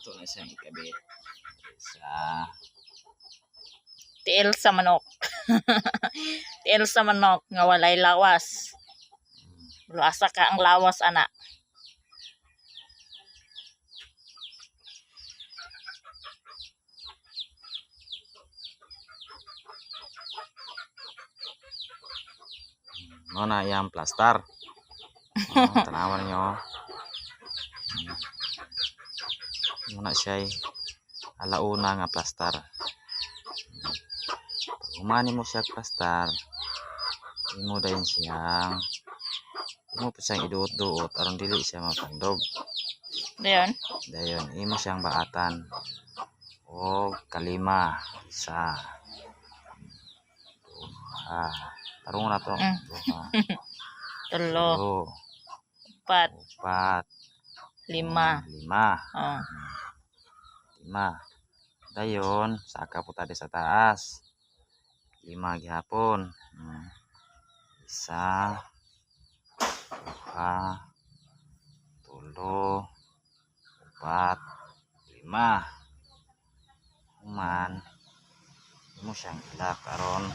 ato na siyang ikabit sa tiil sa manok. Tiil sa manok nga walay lawas. Asa ka ang lawas ana. no na iyang plaster. Tanawan niyo. Muna siya alauna nga plaster. Pag umani mo siya plaster, imo dayon siyang imo pa siyang iduot-duot aron dili siya mapandog. Dayon imo siyang baatan o kalima sa duha. Tarong na to. Duha. Tulo. Upat. Lima. Lima. Dayon saka po tadi sa taas. 5 gihapon. Isa, duha, tulo, upat, 5. Human imo siyang ilak aron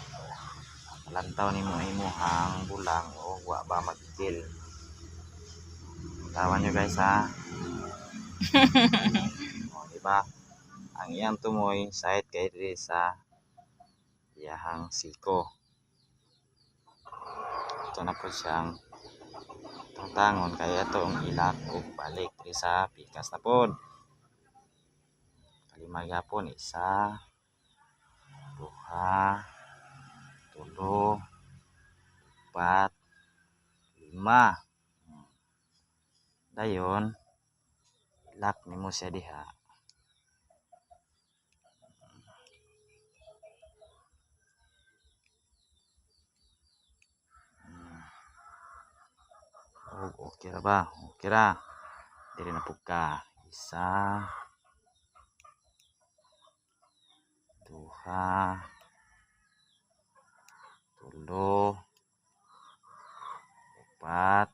lantaw nimo imuhang bulang o wa ba magigil. Tawan nyo guys ha. Diba? Ang iyang tumoy side kay diri sa iyahang siko. Ito na po siyang tangon kaya itong ilak o balik diri sa pikas na po. Kalima gapon. Isa, duha, tulo, upat, 5. Dayon ilak nimo siya diha. Okay ra ba? Okay ra. Dili na pugka. Isa, duha, tulo, upat,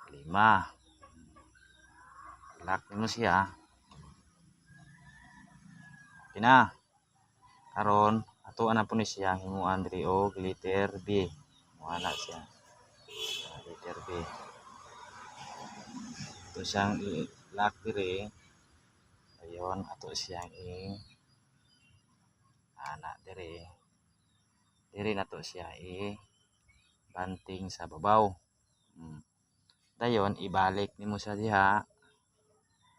5. Ilak mo siya. Okay na. Karon ato ana po ni siya himuan diri og letter B. Wala siya. Letter B. Ito siyang ilak diri. Ayon ato siyang ana diri. Diri na to siya banting sa babaw. Dayon ibalik nimo siya diha